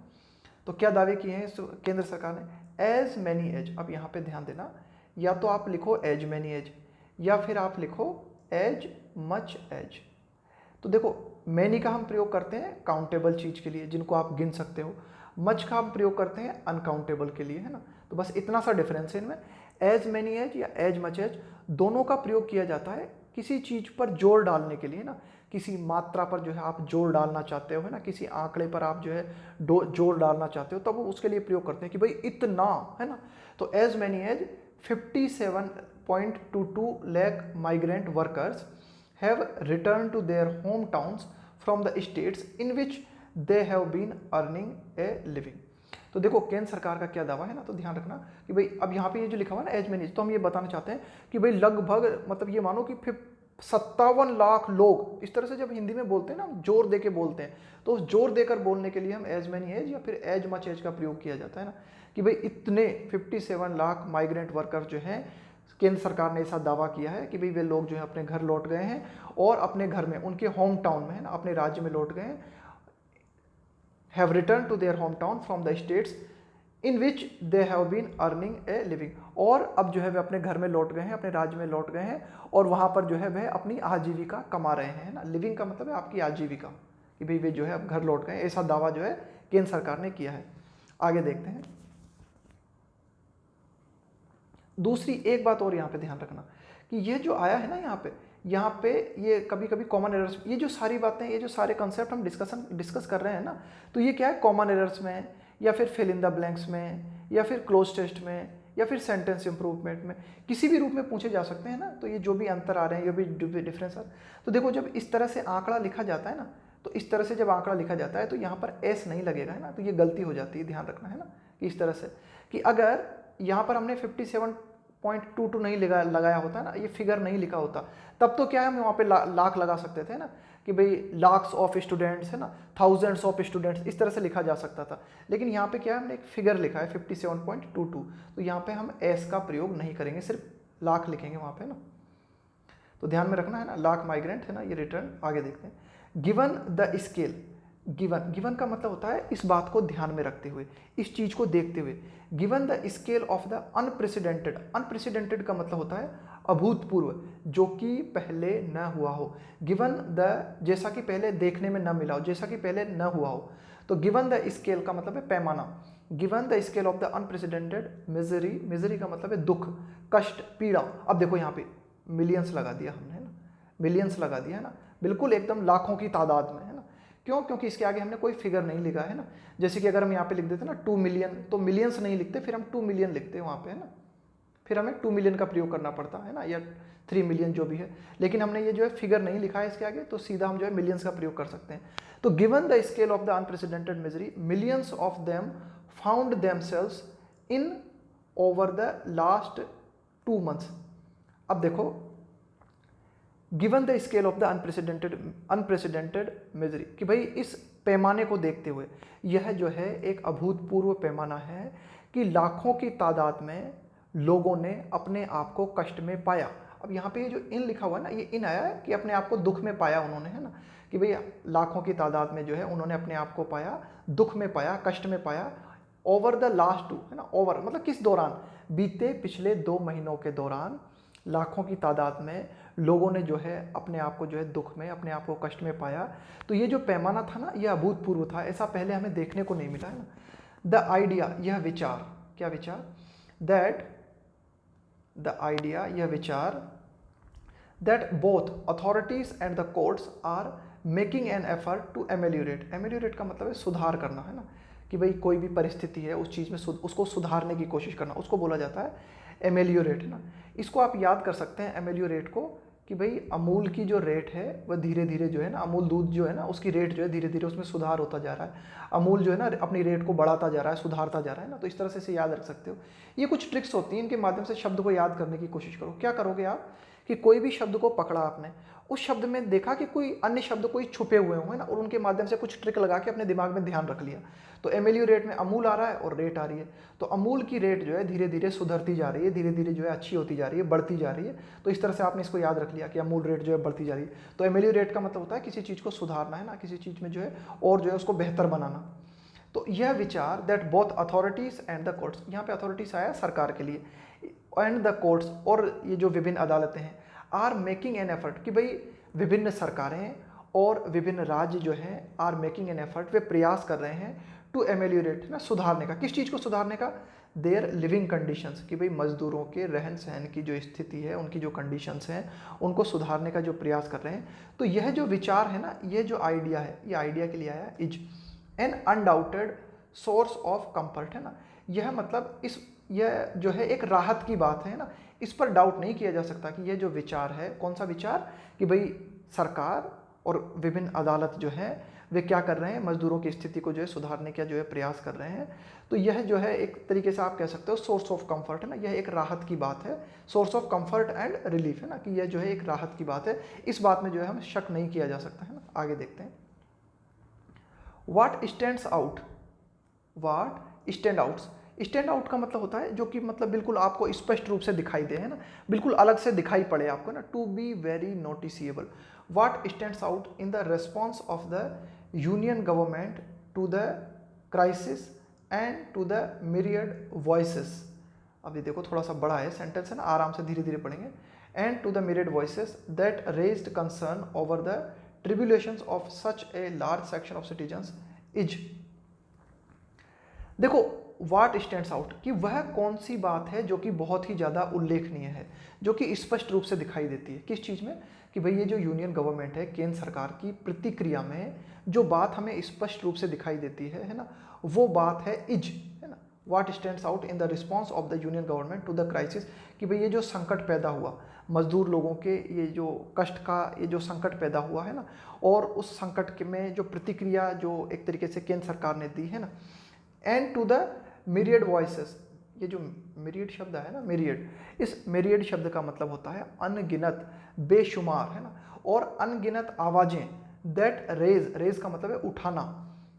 तो क्या दावे किए हैं केंद्र सरकार ने, एज मैनी एज, अब यहाँ पे ध्यान देना, या तो आप लिखो एज मैनी एज या फिर आप लिखो एज मच एज। तो देखो मैनी का हम प्रयोग करते हैं काउंटेबल चीज़ के लिए जिनको आप गिन सकते हो, मच का हम प्रयोग करते हैं अनकाउंटेबल के लिए, है ना। तो बस इतना सा डिफरेंस है इनमें, एज मैनी एज या एज मच एज दोनों का प्रयोग किया जाता है किसी चीज़ पर जोर डालने के लिए, ना, किसी मात्रा पर जो है आप जोर डालना चाहते हो, है ना, किसी आंकड़े पर आप जो है जोर डालना चाहते हो, तब वो उसके लिए प्रयोग करते हैं कि भाई इतना, है ना। तो as many as 57.22 lakh migrant workers have returned to their hometowns from the states in which they have been earning a living। तो देखो केंद्र सरकार का क्या दावा है ना, तो ध्यान रखना कि भाई अब यहाँ पे ये जो लिखा हुआ है ना एज मैनी, तो हम ये बताना चाहते हैं कि भाई लगभग मतलब ये मानो कि 57 लाख लोग, इस तरह से जब हिंदी में बोलते हैं ना, जोर दे के बोलते हैं, तो उस जोर देकर बोलने के लिए हम एज मैनी एज या फिर एज मच एज का प्रयोग किया जाता है ना, कि भाई इतने 57 लाख माइग्रेंट वर्कर्स जो हैं, केंद्र सरकार ने ऐसा दावा किया है कि भाई वे लोग जो है अपने घर लौट गए हैं और अपने घर में, उनके होम टाउन में, है ना, अपने राज्य में लौट गए हैं, have return to their home town from the states in which they have been earning a living, और अब जो है वे अपने घर में लौट गए हैं, अपने राज्य में लौट गए हैं और वहाँ पर जो है वह अपनी आजीविका कमा रहे हैं, है ना। लिविंग का मतलब है आपकी आजीविका, कि भाई वे जो है अब घर लौट गए, ऐसा दावा जो है केंद्र सरकार ने किया है। आगे देखते हैं, दूसरी एक बात और यहाँ पे ध्यान रखना कि ये जो आया है ना यहाँ पे ये कभी कभी कॉमन एरर्स, ये जो सारी बातें, ये जो सारे कंसेप्ट हम डिस्कस कर रहे हैं ना, तो ये क्या है, कॉमन एरर्स में या फिर फिल इन द ब्लैंक्स में या फिर क्लोज टेस्ट में या फिर सेंटेंस इंप्रूवमेंट में, किसी भी रूप में पूछे जा सकते हैं ना। तो ये जो भी अंतर आ रहे हैं, ये भी डिफरेंस आ रहे हैं, तो देखो जब इस तरह से आंकड़ा लिखा जाता है ना, तो इस तरह से जब आंकड़ा लिखा जाता है तो यहाँ पर एस नहीं लगेगा, है ना, तो ये गलती हो जाती है, ध्यान रखना, है ना, कि इस तरह से कि अगर यहाँ पर हमने 57.22 नहीं लगाया होता ना, ये फिगर नहीं लिखा होता, तब तो क्या है हम वहाँ पे लाख लगा सकते थे ना, कि भाई लाख्स ऑफ स्टूडेंट्स, है ना, थाउजेंड्स ऑफ स्टूडेंट्स, इस तरह से लिखा जा सकता था। लेकिन यहाँ पे क्या है, हमने एक फिगर लिखा है 57.22, तो यहाँ पे हम एस का प्रयोग नहीं करेंगे, सिर्फ लाख लिखेंगे वहाँ पे ना, तो ध्यान में रखना, है ना, लाख माइग्रेंट, है ना, ये रिटर्न। आगे देखते हैं, गिवन द स्केल, गिवन का मतलब होता है इस बात को ध्यान में रखते हुए, इस चीज को देखते हुए, given the scale of the unprecedented, unprecedented का मतलब होता है अभूतपूर्व, जो कि पहले न हुआ हो, गिवन द जैसा कि पहले देखने में न मिला हो, जैसा कि पहले न हुआ हो, तो तो गिवन द स्केल का मतलब है पैमाना, given the scale of the unprecedented misery, misery का मतलब है दुख, कष्ट, पीड़ा। अब देखो यहाँ पे मिलियंस लगा दिया हमने, है ना, मिलियंस लगा दिया, है ना, बिल्कुल एकदम लाखों की तादाद में, है ना। क्यों? क्योंकि इसके आगे हमने कोई फिगर नहीं लिखा है ना। जैसे कि अगर हम यहाँ पे लिख देते ना 2 मिलियन, तो मिलियंस नहीं लिखते, फिर हम 2 मिलियन लिखते हैं वहाँ पे, है ना, फिर हमें 2 मिलियन का प्रयोग करना पड़ता है ना, या 3 मिलियन जो भी है। लेकिन हमने ये जो है फिगर नहीं लिखा है इसके आगे, तो सीधा हम जो है मिलियंस का प्रयोग कर सकते हैं। तो given the scale of the unprecedented misery, millions of them found themselves in over the last 2 months। अब देखो, given the scale of the unprecedented misery, कि भाई इस पैमाने को देखते हुए यह जो है एक अभूतपूर्व पैमाना है कि लाखों की तादाद में लोगों ने अपने आप को कष्ट में पाया। अब यहाँ पे ये जो इन लिखा हुआ है ना, ये इन आया है कि अपने आप को दुख में पाया उन्होंने, है ना, कि भाई लाखों की तादाद में जो है उन्होंने अपने आप को पाया, दुख में पाया, कष्ट में पाया। ओवर द लास्ट 2, है ना, ओवर मतलब किस दौरान, बीते पिछले 2 महीनों के दौरान लाखों की तादाद में लोगों ने जो है अपने आप को जो है दुख में, अपने आप को कष्ट में पाया। तो ये जो पैमाना था ना, ये अभूतपूर्व था, ऐसा पहले हमें देखने को नहीं मिला, है ना। द आइडिया, यह विचार, क्या विचार, दैट द आइडिया, यह विचार, that both authorities and the courts are making an effort to ameliorate, ameliorate का मतलब है सुधार करना, है ना, कि भाई कोई भी परिस्थिति है उस चीज़ में उसको सुधारने की कोशिश करना, उसको बोला जाता है एमेल्योरेट, है ना। इसको आप याद कर सकते हैं एमेल्योरेट को, कि भाई अमूल की जो रेट है वह धीरे धीरे जो है ना, अमूल दूध जो है ना, उसकी रेट जो है धीरे धीरे उसमें सुधार होता जा रहा है, अमूल जो है ना अपनी रेट को बढ़ाता जा रहा है, सुधारता जा रहा है ना। तो इस तरह से इसे याद रख सकते हो। ये कुछ ट्रिक्स होती हैं, इनके माध्यम से शब्द को याद करने की कोशिश करो। क्या करोगे आप, कि कोई भी शब्द को पकड़ा आपने, उस शब्द में देखा कि कोई अन्य शब्द कोई छुपे हुए हों, है ना, और उनके माध्यम से कुछ ट्रिक लगा के अपने दिमाग में ध्यान रख लिया। तो एमेल्योरेट में अमूल आ रहा है और रेट आ रही है, तो अमूल की रेट जो है धीरे धीरे सुधरती जा रही है, धीरे धीरे जो है अच्छी होती जा रही है, बढ़ती जा रही है। तो इस तरह से आपने इसको याद रख लिया कि अमूल रेट जो है बढ़ती जा रही है। तो एमेल्योरेट का मतलब होता है किसी चीज़ को सुधारना, है ना, किसी चीज़ में जो है और जो है उसको बेहतर बनाना। तो यह विचार, that both authorities and the courts, यहाँ पे अथॉरिटीज आया सरकार के लिए, एंड द कोर्ट्स, और ये जो विभिन्न अदालतें हैं, आर मेकिंग एन एफर्ट, कि भाई विभिन्न सरकारें और विभिन्न राज्य जो हैं आर मेकिंग एन एफर्ट, वे प्रयास कर रहे हैं टू एमेल्योरेट, ना, सुधारने का। किस चीज़ को सुधारने का, देयर लिविंग कंडीशंस, कि भाई मजदूरों के रहन सहन की जो स्थिति है, उनकी जो कंडीशंस हैं, उनको सुधारने का जो प्रयास कर रहे हैं। तो यह जो विचार है ना, ये जो आइडिया है, ये आइडिया के लिए आया, is an undoubted source of comfort, है ना। यह मतलब यह जो है एक राहत की बात है ना, इस पर डाउट नहीं किया जा सकता कि यह जो विचार है, कौन सा विचार, कि भाई सरकार और विभिन्न अदालत जो है वे क्या कर रहे हैं, मजदूरों की स्थिति को जो है सुधारने का जो है प्रयास कर रहे हैं। तो यह जो है एक तरीके से आप कह सकते हो सोर्स ऑफ कंफर्ट, है ना, यह एक राहत की बात है, source of comfort and relief, है ना, कि यह जो है एक राहत की बात है। इस बात में जो है हम शक नहीं किया जा सकता, है ना। आगे देखते हैं, what stands out, what stand outs, stand out का मतलब होता है जो कि मतलब बिल्कुल आपको स्पष्ट रूप से दिखाई दे, है ना, बिल्कुल अलग से दिखाई पड़े आपको ना, to be very noticeable. What stands out in the response of the union government to the crisis and to the myriad voices. अब ये देखो थोड़ा सा बड़ा है सेंटेंस, है ना, आराम से धीरे धीरे पढ़ेंगे। And to the myriad voices that raised concern over the tribulations of such a large section of citizens is. देखो व्हाट स्टैंड्स आउट, कि वह कौन सी बात है जो कि बहुत ही ज़्यादा उल्लेखनीय है, जो कि स्पष्ट रूप से दिखाई देती है। किस चीज़ में, कि भाई ये जो यूनियन गवर्नमेंट है, केंद्र सरकार की प्रतिक्रिया में जो बात हमें स्पष्ट रूप से दिखाई देती है ना, वो बात है इज, है ना। What stands out in the response of the union government to the crisis, कि भाई ये जो संकट पैदा हुआ, मजदूर लोगों के ये जो कष्ट का ये जो संकट पैदा हुआ है ना, और उस संकट में जो प्रतिक्रिया जो एक तरीके से केंद्र सरकार ने दी है ना, and to the myriad voices, ये जो मिरियड शब्द है ना, मिरियड, इस मिरियड शब्द का मतलब होता है अनगिनत, बेशुमार, है ना, और अनगिनत आवाज़ें, दैट रेज, रेज का मतलब है उठाना,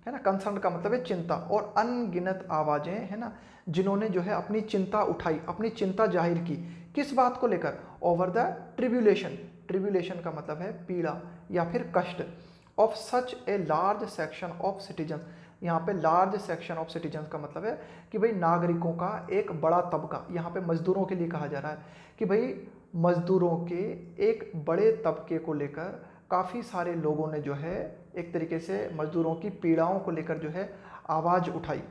है ना, कंसर्न का मतलब है चिंता, और अनगिनत आवाज़ें, है ना, जिन्होंने जो है अपनी चिंता उठाई, अपनी चिंता जाहिर की, किस बात को लेकर, ओवर द ट्रिब्यूलेशन, ट्रिब्यूलेशन का मतलब है पीड़ा या फिर कष्ट, of such a large section of citizen. यहाँ पे लार्ज सेक्शन ऑफ सिटीजन्स का मतलब है कि भाई नागरिकों का एक बड़ा तबका, यहाँ पे मजदूरों के लिए कहा जा रहा है कि भाई मजदूरों के एक बड़े तबके को लेकर काफ़ी सारे लोगों ने जो है एक तरीके से मजदूरों की पीड़ाओं को लेकर जो है आवाज़ उठाई,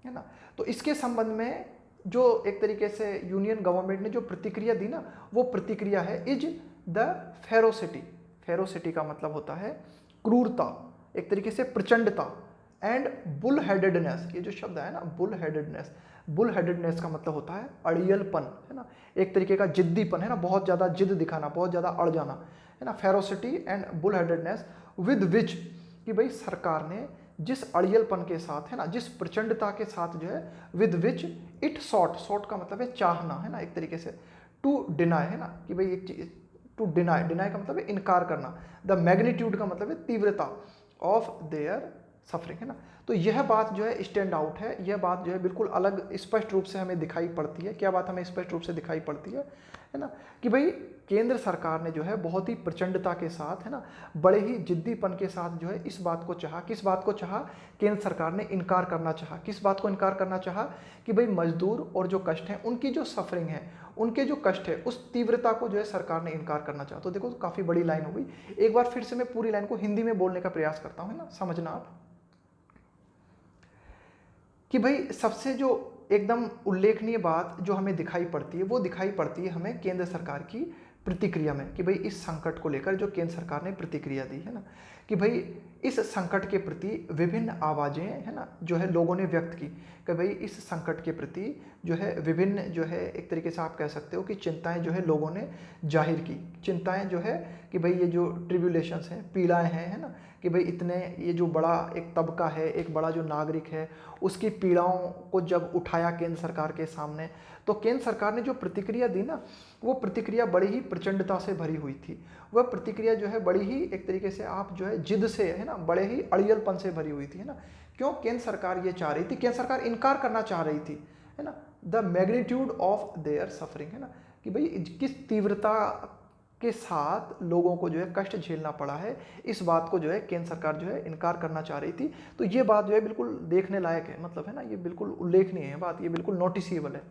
है ना। तो इसके संबंध में जो एक तरीके से यूनियन गवर्नमेंट ने जो प्रतिक्रिया दी ना, वो प्रतिक्रिया है इज द फेरोसिटी। फेरोसिटी का मतलब होता है क्रूरता, एक तरीके से प्रचंडता, एंड बुल हेडेडनेस। ये जो शब्द है ना बुल हेडेडनेस, बुल हेडेडनेस का मतलब होता है अड़ियलपन, है ना, एक तरीके का जिद्दीपन, है ना, बहुत ज़्यादा जिद दिखाना, बहुत ज़्यादा अड़ जाना, है ना। Ferocity and bull headedness with which, कि भाई सरकार ने जिस अड़ियलपन के साथ, है ना, जिस प्रचंडता के साथ जो है, with which it sought, sought का मतलब है चाहना, है ना, एक तरीके से टू डिनाई, है ना, कि भाई एक चीज टू डिनाई, डिनाई का मतलब है इनकार करना, द मैग्नीट्यूड का मतलब है तीव्रता ऑफ देयर सफरिंग, है ना। तो यह बात जो है स्टैंड आउट है, यह बात जो है बिल्कुल अलग स्पष्ट रूप से हमें दिखाई पड़ती है। क्या बात हमें स्पष्ट रूप से दिखाई पड़ती है ना, कि भाई केंद्र सरकार ने जो है बहुत ही प्रचंडता के साथ, है ना, बड़े ही जिद्दीपन के साथ जो है इस बात को चाहा, किस बात को चाहा, केंद्र सरकार ने इनकार करना चाहा, किस बात को इनकार करना चाहा, कि भाई मजदूर और जो कष्ट हैं, उनकी जो सफरिंग है, उनके जो कष्ट है, उस तीव्रता को जो है सरकार ने इनकार करना चाहा। तो देखो काफ़ी बड़ी लाइन हो गई। एक बार फिर से मैं पूरी लाइन को हिंदी में बोलने का प्रयास करता हूँ, है ना, समझना आप, कि भाई सबसे जो एकदम उल्लेखनीय बात जो हमें दिखाई पड़ती है, वो दिखाई पड़ती है हमें केंद्र सरकार की प्रतिक्रिया में, कि भाई इस संकट को लेकर जो केंद्र सरकार ने प्रतिक्रिया दी, है ना, कि भाई इस संकट के प्रति विभिन्न आवाज़ें, है ना, जो है लोगों ने व्यक्त की, कि भाई इस संकट के प्रति जो है विभिन्न जो है एक तरीके से आप कह सकते हो कि चिंताएं जो है लोगों ने जाहिर की। चिंताएं जो है कि भाई ये जो ट्रिब्यूलेशंस हैं, पीड़ाएं हैं, है ना, कि भाई इतने ये जो बड़ा एक तबका है, एक बड़ा जो नागरिक है, उसकी पीड़ाओं को जब उठाया केंद्र सरकार के सामने, तो केंद्र सरकार ने जो प्रतिक्रिया दी ना, वो प्रतिक्रिया बड़ी ही प्रचंडता से भरी हुई थी। वह प्रतिक्रिया जो है बड़ी ही एक तरीके से आप जो है जिद से, है ना, बड़े ही अड़ियलपन से भरी हुई थी, है ना। क्यों? केंद्र सरकार ये चाह रही थी, केंद्र सरकार इनकार करना चाह रही थी, है ना, the magnitude of their suffering, है ना, कि भाई किस तीव्रता के साथ लोगों को जो है कष्ट झेलना पड़ा है, इस बात को जो है केंद्र सरकार जो है इनकार करना चाह रही थी। तो ये बात जो है बिल्कुल देखने लायक है, मतलब, है ना, ये बिल्कुल उल्लेखनीय है बात, ये बिल्कुल नोटिसेबल है।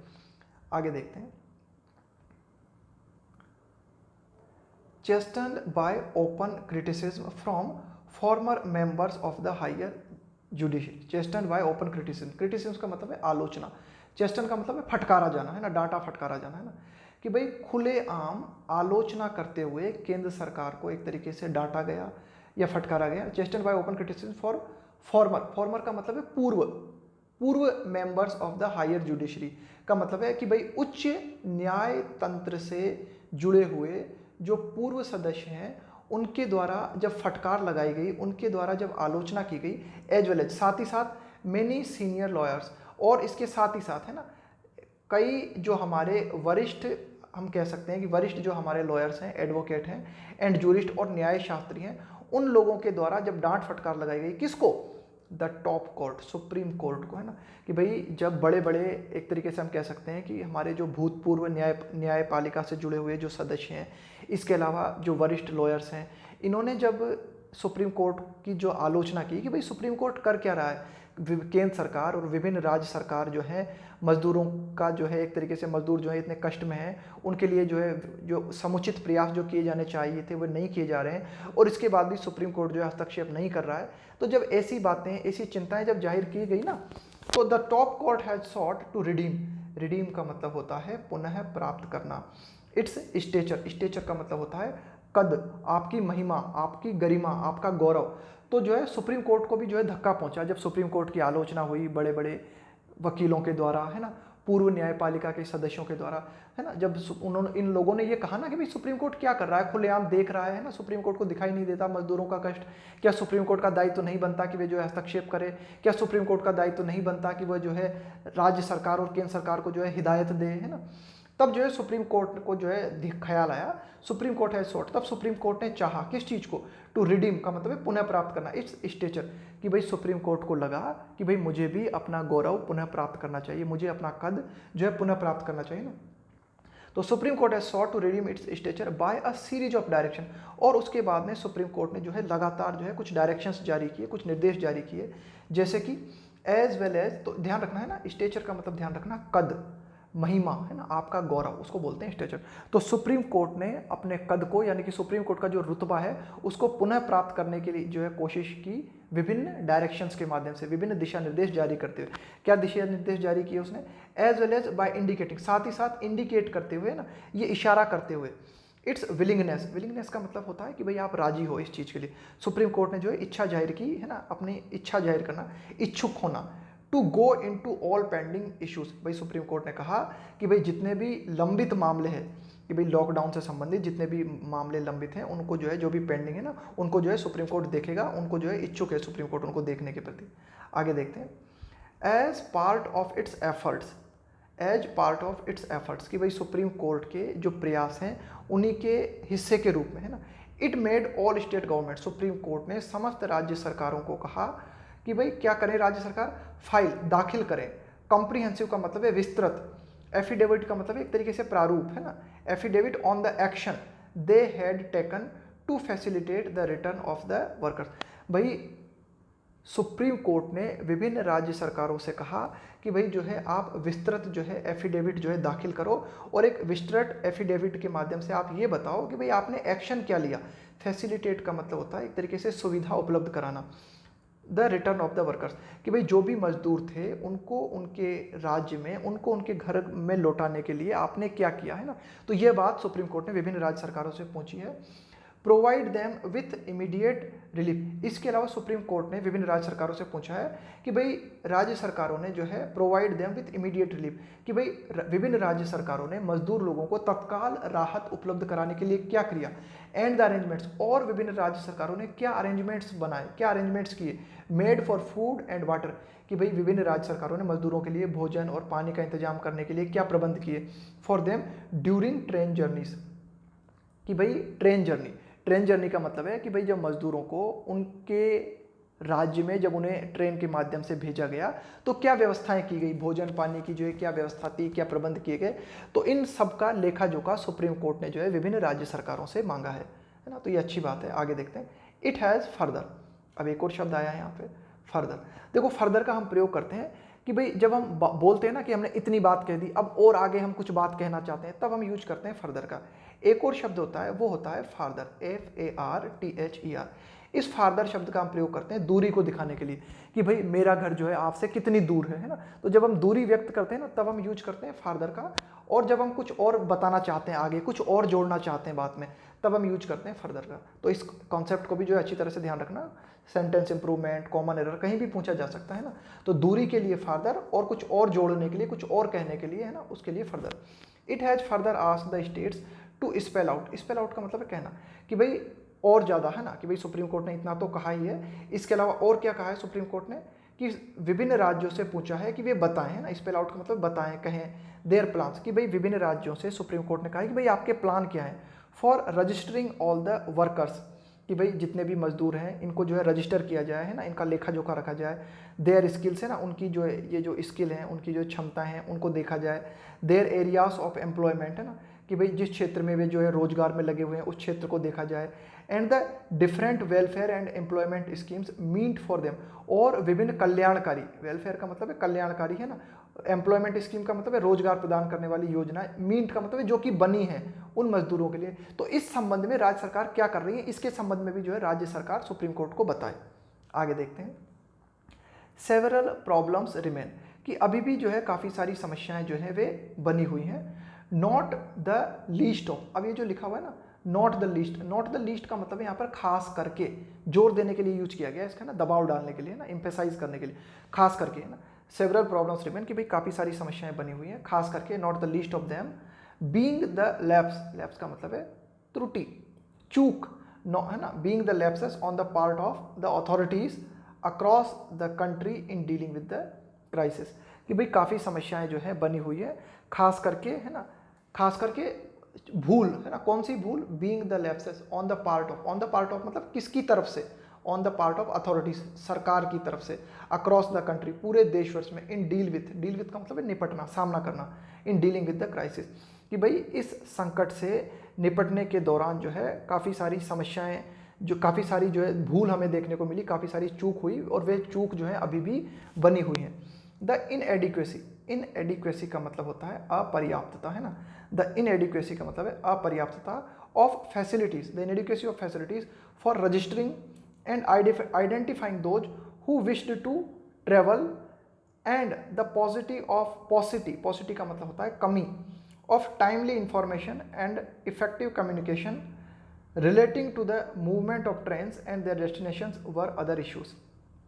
आगे देखते हैं। Chastened by open criticism from former members of the higher judiciary. Chastened by open criticism, criticism का मतलब है आलोचना, चेस्टन का मतलब है फटकारा जाना, है ना, डांटा फटकारा जाना, है ना, कि भाई खुलेआम आलोचना करते हुए केंद्र सरकार को एक तरीके से डांटा गया या फटकारा गया। Chastened by open criticism for former, former का मतलब है पूर्व members of the higher judiciary का मतलब है कि भाई उच्च न्याय तंत्र से जुड़े हुए जो पूर्व सदस्य हैं, उनके द्वारा जब फटकार लगाई गई, उनके द्वारा जब आलोचना की गई, एज वेल एज साथ ही साथ मेनी सीनियर लॉयर्स, और इसके साथ ही साथ, है ना, कई जो हमारे वरिष्ठ, हम कह सकते हैं कि वरिष्ठ जो हमारे लॉयर्स हैं, एडवोकेट हैं, एंड जूरिस्ट और न्याय शास्त्री हैं, उन लोगों के द्वारा जब डांट फटकार लगाई गई, किसको? The top court, supreme court को, है ना, कि भाई जब बड़े बड़े एक तरीके से हम कह सकते हैं कि हमारे जो भूतपूर्व न्यायपालिका से जुड़े हुए जो सदस्य हैं, इसके अलावा जो वरिष्ठ लॉयर्स हैं, इन्होंने जब सुप्रीम कोर्ट की जो आलोचना की कि भाई सुप्रीम कोर्ट कर क्या रहा है, केंद्र सरकार और विभिन्न राज्य सरकार जो है मजदूरों का जो है एक तरीके से, मजदूर जो है इतने कष्ट में हैं, उनके लिए जो है जो समुचित प्रयास जो किए जाने चाहिए थे वो नहीं किए जा रहे हैं, और इसके बाद भी सुप्रीम कोर्ट जो है हस्तक्षेप नहीं कर रहा है। तो जब ऐसी बातें, ऐसी चिंताएं जब जाहिर की गई ना, तो the top court has sought to redeem, redeem का मतलब होता है पुनः प्राप्त करना, इट्स स्टेचर, स्टेचर का मतलब होता है कद, आपकी महिमा, आपकी गरिमा, आपका गौरव। तो जो है सुप्रीम कोर्ट को भी जो है धक्का पहुंचा जब सुप्रीम कोर्ट की आलोचना हुई बड़े बड़े वकीलों के द्वारा, है ना, पूर्व न्यायपालिका के सदस्यों के द्वारा, है ना, जब उन्होंने, इन लोगों ने ये कहा ना कि भाई सुप्रीम कोर्ट क्या कर रहा है, खुलेआम देख रहा है ना, सुप्रीम कोर्ट को दिखाई नहीं देता मजदूरों का कष्ट, क्या सुप्रीम कोर्ट का दायित्व तो नहीं बनता कि वे जो है हस्तक्षेप करे, क्या सुप्रीम कोर्ट का दायित्व तो नहीं बनता कि वह जो है राज्य सरकार और केंद्र सरकार को जो है हिदायत दे, है ना। तब जो है सुप्रीम कोर्ट को जो है ख्याल आया, सुप्रीम कोर्ट है सॉट, तब सुप्रीम कोर्ट ने चाहा किस चीज़ को? टू रिडीम का मतलब है पुनः प्राप्त करना, इट्स स्टेचर, कि भाई सुप्रीम कोर्ट को लगा कि भाई मुझे भी अपना गौरव पुनः प्राप्त करना चाहिए, मुझे अपना कद जो है पुनः प्राप्त करना चाहिए ना। तो सुप्रीम कोर्ट है sought to redeem its stature by a series of direction, और उसके बाद में सुप्रीम कोर्ट ने जो है लगातार जो है कुछ डायरेक्शंस जारी किए, कुछ निर्देश जारी किए, जैसे कि एज वेल एज, तो ध्यान रखना है ना, स्टेचर का मतलब ध्यान रखना कद, महिमा है ना, आपका गौरव, उसको बोलते हैं स्टेचर। तो सुप्रीम कोर्ट ने अपने कद को, यानी कि सुप्रीम कोर्ट का जो रुतबा है उसको पुनः प्राप्त करने के लिए जो है कोशिश की, विभिन्न डायरेक्शंस के माध्यम से, विभिन्न दिशा निर्देश जारी करते हुए। क्या दिशा निर्देश जारी किए उसने? As well as by indicating, साथ ही साथ इंडिकेट करते हुए ना, ये इशारा करते हुए, इट्स विलिंगनेस, विलिंगनेस का मतलब होता है कि भाई आप राजी हो इस चीज़ के लिए। सुप्रीम कोर्ट ने जो है इच्छा जाहिर की है ना, अपनी इच्छा जाहिर करना, इच्छुक होना, to go into all pending issues. भाई सुप्रीम कोर्ट ने कहा कि भाई जितने भी लंबित मामले हैं, कि भाई लॉकडाउन से संबंधित जितने भी मामले लंबित हैं, उनको जो है, जो भी पेंडिंग है ना, उनको जो है सुप्रीम कोर्ट देखेगा, उनको जो है इच्छुक है सुप्रीम कोर्ट उनको देखने के प्रति। आगे देखते हैं। As part of its efforts, as part of its efforts, कि भाई सुप्रीम कोर्ट के जो प्रयास हैं उन्हीं के हिस्से के रूप में है ना, it made all state government, supreme court ने समस्त राज्य सरकारों को कहा कि भाई क्या करें राज्य सरकार, फाइल दाखिल करें। कॉम्प्रिहेंसिव का मतलब है विस्तृत, एफिडेविट का मतलब एक तरीके से प्रारूप है ना, affidavit on the action they had taken to facilitate the return of the workers. भाई सुप्रीम कोर्ट ने विभिन्न राज्य सरकारों से कहा कि भाई जो है आप विस्तृत जो है एफिडेविट जो है दाखिल करो, और एक विस्तृत एफिडेविट के माध्यम से आप ये बताओ कि भाई आपने एक्शन क्या लिया। फैसिलिटेट का मतलब होता है एक तरीके से सुविधा उपलब्ध कराना, the return of the workers, कि भाई जो भी मजदूर थे उनको उनके राज्य में, उनको उनके घर में लौटाने के लिए आपने क्या किया है ना। तो ये बात सुप्रीम कोर्ट ने विभिन्न राज्य सरकारों से पूछी है। Provide them with immediate relief, इसके अलावा सुप्रीम कोर्ट ने विभिन्न राज्य सरकारों से पूछा है कि भाई राज्य सरकारों ने जो है provide them with immediate relief, कि भाई विभिन्न राज्य सरकारों ने मजदूर लोगों को तत्काल राहत उपलब्ध कराने के लिए क्या किया। एंड द अरेंजमेंट्स, और विभिन्न राज्य सरकारों ने क्या अरेंजमेंट्स बनाए, क्या अरेंजमेंट्स किए। Made for food and water, कि भाई विभिन्न राज्य सरकारों ने मजदूरों के लिए भोजन और पानी का इंतजाम करने के लिए क्या प्रबंध किए। For them during train journeys, कि भाई ट्रेन जर्नी, ट्रेन जर्नी का मतलब है कि भाई जब मजदूरों को उनके राज्य में जब उन्हें ट्रेन के माध्यम से भेजा गया तो क्या व्यवस्थाएं की गई, भोजन पानी की जो है क्या व्यवस्था थी, क्या प्रबंध किए गए। तो इन सब का लेखा जोखा सुप्रीम कोर्ट ने जो है विभिन्न राज्य सरकारों से मांगा है ना। तो ये अच्छी बात है। आगे देखते हैं। इट हैज़ फर्दर, अब एक और शब्द आया है यहाँ पे, फर्दर। देखो फर्दर का हम प्रयोग करते हैं कि भाई जब हम बोलते हैं ना कि हमने इतनी बात कह दी, अब और आगे हम कुछ बात कहना चाहते हैं, तब हम यूज करते हैं फर्दर का। एक और शब्द होता है, वो होता है फार्दर, FARTHER। इस फार्दर शब्द का हम प्रयोग करते हैं दूरी को दिखाने के लिए कि भाई मेरा घर जो है आपसे कितनी दूर है ना। तो जब हम दूरी व्यक्त करते हैं ना, तब हम यूज करते हैं फार्दर का। और जब हम कुछ और बताना चाहते हैं, आगे कुछ और जोड़ना चाहते हैं बात में, तब हम यूज करते हैं फर्दर का। तो इस कॉन्सेप्ट को भी जो है अच्छी तरह से ध्यान रखना। सेंटेंस इंप्रूवमेंट, कॉमन एरर कहीं भी पूछा जा सकता है ना। तो दूरी के लिए फार्दर, और कुछ और जोड़ने के लिए, कुछ और कहने के लिए है ना, उसके लिए further. It has further asked the states to spell out, spell out का मतलब है कहना कि भाई और ज़्यादा है ना, कि भाई सुप्रीम कोर्ट ने इतना तो कहा ही है, इसके अलावा और क्या कहा है सुप्रीम कोर्ट ने, कि विभिन्न राज्यों से पूछा है कि वे बताएं, है ना। स्पेल आउट का मतलब बताएं, कहें। देयर प्लान्स, कि भाई विभिन्न राज्यों से सुप्रीम कोर्ट ने कहा कि भाई आपके प्लान क्या है। For registering all the workers, कि भाई जितने भी मजदूर हैं इनको जो है रजिस्टर किया जाए, है ना, इनका लेखा जोखा रखा जाए। देयर स्किल्स है ना, उनकी जो है ये जो स्किल हैं, उनकी जो क्षमता हैं उनको देखा जाए। देयर एरियाज ऑफ एम्प्लॉयमेंट, है ना, कि भाई जिस क्षेत्र में वे जो है रोजगार में लगे हुए हैं उस क्षेत्र को देखा जाए। And the different welfare and employment schemes meant for them, और विभिन्न कल्याणकारी, वेलफेयर का मतलब है कल्याणकारी, है ना, एम्प्लॉयमेंट स्कीम का मतलब है रोजगार प्रदान करने वाली योजना, मीट का मतलब है जो कि बनी है उन मजदूरों के लिए। तो इस संबंध में राज्य सरकार क्या कर रही है, इसके संबंध में भी जो है राज्य सरकार सुप्रीम कोर्ट को बताए। आगे देखते हैं। सेवरल प्रॉब्लम्स रिमेन, कि अभी भी जो है काफ़ी सारी समस्याएं जो है वे बनी हुई हैं। नॉट द लीस्ट ऑफ, अब ये जो लिखा हुआ है ना not the least, not the least का मतलब है यहाँ पर खास करके, जोर देने के लिए यूज किया गया इसका ना, दबाव डालने के लिए ना, एम्फेसाइज करने के लिए, खास करके, है ना। सेवरल प्रॉब्लम्स रिमेन, कि भाई काफ़ी सारी समस्याएं बनी हुई हैं, खास करके। Not the least of them being the lapse, lapse का मतलब है त्रुटि, चूक, है ना, being the lapses on the part of the authorities across the country in dealing with the crisis, कि भाई काफ़ी समस्याएं जो है बनी हुई है, खास करके, है ना, खास करके भूल, है ना, कौन सी भूल, being the lapses on the part of, on the part of मतलब किसकी तरफ से, on the part of authorities, सरकार की तरफ से, अक्रॉस द कंट्री, पूरे देशवर्ष में, इन डील विथ, डील विथ का मतलब है निपटना, सामना करना, in dealing with the crisis, कि भाई इस संकट से निपटने के दौरान जो है काफ़ी सारी समस्याएं, जो काफ़ी सारी जो है भूल हमें देखने को मिली, काफ़ी सारी चूक हुई, और वे चूक जो है अभी भी बनी हुई हैं। द इनएडिक्वेसी, इनएडिक्वेसी का मतलब होता है अपर्याप्तता, है ना। द इनएडिक्वेसी का मतलब है अपर्याप्तता of facilities, the inadequacy of facilities for registering and identifying those who wished to travel and the paucity का मतलब होता है कमी of timely information and effective communication relating to the movement of trains and their destinations were other issues.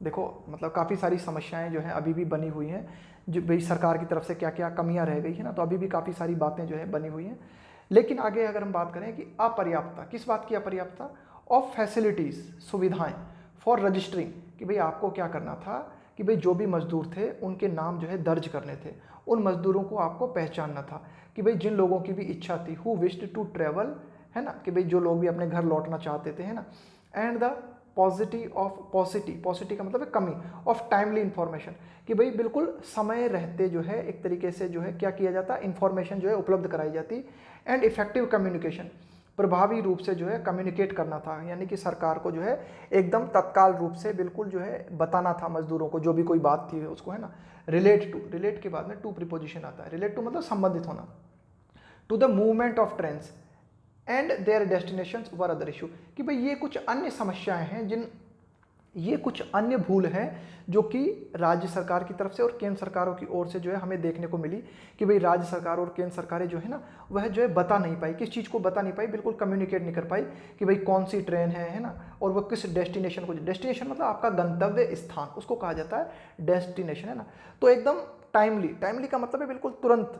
देखो मतलब काफ़ी सारी समस्याएं जो हैं अभी भी बनी हुई हैं, जो भाई सरकार की तरफ से क्या क्या कमियां रह गई है ना, तो अभी भी काफ़ी सारी बातें जो है बनी हुई हैं। लेकिन आगे अगर हम बात करें कि अपर्याप्तता, किस बात की अपर्याप्तता? ऑफ फैसिलिटीज़, सुविधाएं, फॉर रजिस्टरिंग, कि भाई आपको क्या करना था कि भाई जो भी मजदूर थे उनके नाम जो है दर्ज करने थे, उन मजदूरों को आपको पहचानना था कि भाई जिन लोगों की भी इच्छा थी, हु विश्ड टू ट्रेवल, है ना, कि भाई जो लोग भी अपने घर लौटना चाहते थे, है ना, एंड द पॉसिटी का मतलब है कमी ऑफ टाइमली इंफॉर्मेशन, कि भाई बिल्कुल समय रहते जो है एक तरीके से जो है क्या किया जाता, इंफॉर्मेशन जो है उपलब्ध कराई जाती, एंड इफेक्टिव कम्युनिकेशन, प्रभावी रूप से जो है कम्युनिकेट करना था, यानी कि सरकार को जो है एकदम तत्काल रूप से बिल्कुल जो है बताना था मजदूरों को जो भी कोई बात थी उसको, है ना। रिलेट के बाद में टू प्रीपोजिशन आता है, रिलेट टू मतलब संबंधित होना, to the movement of trains and their destinations were other issue, कि भाई ये कुछ अन्य समस्याएं हैं, ये कुछ अन्य भूल हैं जो कि राज्य सरकार की तरफ से और केंद्र सरकारों की ओर से जो है हमें देखने को मिली, कि भाई राज्य सरकार और केंद्र सरकारें जो है ना वह जो है बता नहीं पाई, किस चीज़ को बता नहीं पाई, बिल्कुल कम्युनिकेट नहीं कर पाई कि भाई कौन सी ट्रेन है ना, और वह किस डेस्टिनेशन को, डेस्टिनेशन मतलब आपका गंतव्य स्थान, उसको कहा जाता है डेस्टिनेशन, है ना। तो एकदम टाइमली का मतलब है बिल्कुल तुरंत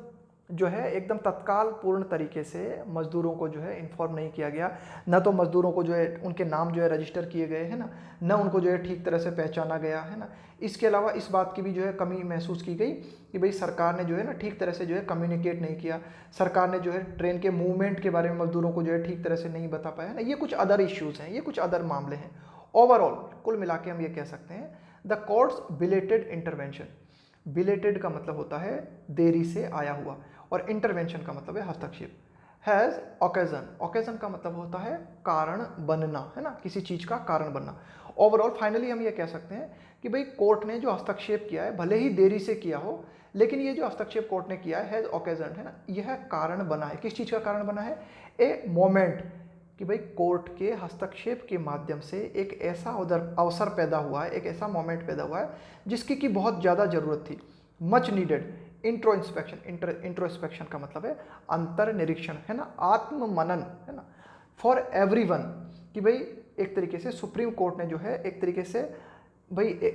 जो है एकदम तत्काल पूर्ण तरीके से मजदूरों को जो है इन्फॉर्म नहीं किया गया, न तो मजदूरों को जो है उनके नाम जो है रजिस्टर किए गए, है ना, न उनको जो है ठीक तरह से पहचाना गया, है ना। इसके अलावा इस बात की भी जो है कमी महसूस की गई कि भाई सरकार ने जो है ना ठीक तरह से जो है कम्युनिकेट नहीं किया, सरकार ने जो है ट्रेन के मूवमेंट के बारे में मजदूरों को जो है ठीक तरह से नहीं बता पाया, है ना। ये कुछ अदर इश्यूज़ हैं, ये कुछ अदर मामले हैं। ओवरऑल कुल मिला के हम ये कह सकते हैं the courts belated intervention, belated का मतलब होता है देरी से आया हुआ, और इंटरवेंशन का मतलब है हस्तक्षेप, हैज़ ऑकेजन का मतलब होता है कारण बनना, है ना, किसी चीज़ का कारण बनना। ओवरऑल फाइनली हम ये कह सकते हैं कि भाई कोर्ट ने जो हस्तक्षेप किया है भले ही देरी से किया हो, लेकिन ये जो हस्तक्षेप कोर्ट ने किया है हैज़ ऑकेजन, है ना, यह कारण बना है, किस चीज़ का कारण बना है, ए मोमेंट, कि भाई कोर्ट के हस्तक्षेप के माध्यम से एक ऐसा अवसर पैदा हुआ है, एक ऐसा मोमेंट पैदा हुआ है जिसकी की बहुत ज़्यादा ज़रूरत थी, मच नीडेड इंट्रोस्पेक्शन का मतलब है अंतर निरीक्षण, है ना, आत्म मनन, है ना, फॉर एवरीवन, कि भाई एक तरीके से सुप्रीम कोर्ट ने जो है एक तरीके से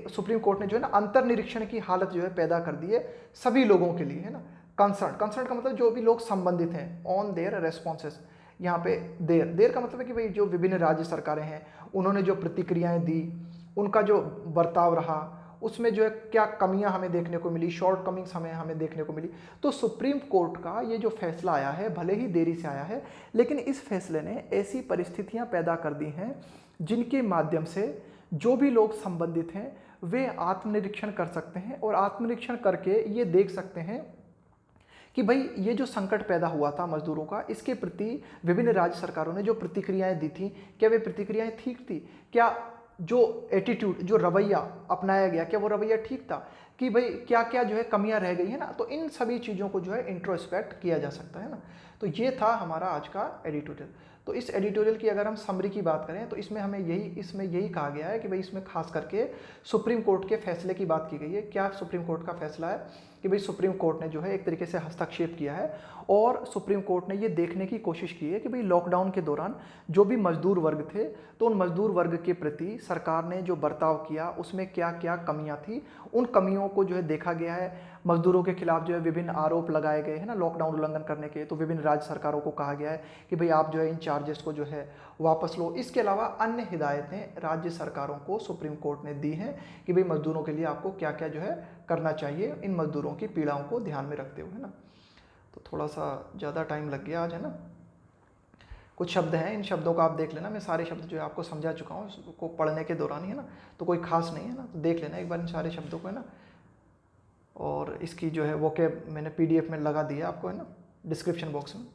सुप्रीम कोर्ट ने जो है ना अंतर निरीक्षण की हालत जो है पैदा कर दी है सभी लोगों के लिए, है ना। कंसर्न का मतलब जो भी लोग संबंधित हैं, ऑन देयर रेस्पॉन्सेस, यहाँ पे देर का मतलब है कि भाई जो विभिन्न राज्य सरकारें हैं उन्होंने जो प्रतिक्रियाएं दी, उनका जो बर्ताव रहा, उसमें जो है क्या कमियां हमें देखने को मिली, शॉर्ट कमिंग्स हमें देखने को मिली। तो सुप्रीम कोर्ट का ये जो फैसला आया है भले ही देरी से आया है, लेकिन इस फैसले ने ऐसी परिस्थितियां पैदा कर दी हैं जिनके माध्यम से जो भी लोग संबंधित हैं वे आत्मनिरीक्षण कर सकते हैं, और आत्मनिरीक्षण करके ये देख सकते हैं कि भाई ये जो संकट पैदा हुआ था मजदूरों का, इसके प्रति विभिन्न राज्य सरकारों ने जो प्रतिक्रियाएं दी थी, क्या वे प्रतिक्रियाएं ठीक थी, क्या जो एटीट्यूड, जो रवैया अपनाया गया, क्या वो रवैया ठीक था, कि भाई क्या क्या जो है कमियां रह गई है ना। तो इन सभी चीज़ों को जो है इंट्रोस्पेक्ट किया जा सकता है ना। तो ये था हमारा आज का एडिटोरियल। तो इस एडिटोरियल की अगर हम समरी की बात करें तो इसमें यही कहा गया है कि भाई इसमें खास करके सुप्रीम कोर्ट के फैसले की बात की गई है। क्या सुप्रीम कोर्ट का फैसला है कि भाई सुप्रीम कोर्ट ने जो है एक तरीके से हस्तक्षेप किया है, और सुप्रीम कोर्ट ने ये देखने की कोशिश की है कि भाई लॉकडाउन के दौरान जो भी मजदूर वर्ग थे, तो उन मजदूर वर्ग के प्रति सरकार ने जो बर्ताव किया उसमें क्या क्या कमियां थी, उन कमियों को जो है देखा गया है। मजदूरों के खिलाफ जो है विभिन्न आरोप लगाए गए हैं ना लॉकडाउन उल्लंघन करने के, तो विभिन्न राज्य सरकारों को कहा गया है कि भाई आप जो है इन चार्जेस को जो है वापस लो। इसके अलावा अन्य हिदायतें राज्य सरकारों को सुप्रीम कोर्ट ने दी हैं कि भाई मजदूरों के लिए आपको क्या क्या जो है करना चाहिए, इन मजदूरों की पीड़ाओं को ध्यान में रखते हुए, है ना। तो थोड़ा सा ज़्यादा टाइम लग गया आज, है ना। कुछ शब्द हैं, इन शब्दों को आप देख लेना, मैं सारे शब्द जो है आपको समझा चुका हूँ इसको पढ़ने के दौरान ही, है ना, तो कोई खास नहीं है ना, तो देख लेना एक बार इन सारे शब्दों को, है ना। और इसकी जो है वोकैब मैंने PDF में लगा दिया आपको, है ना, डिस्क्रिप्शन बॉक्स में।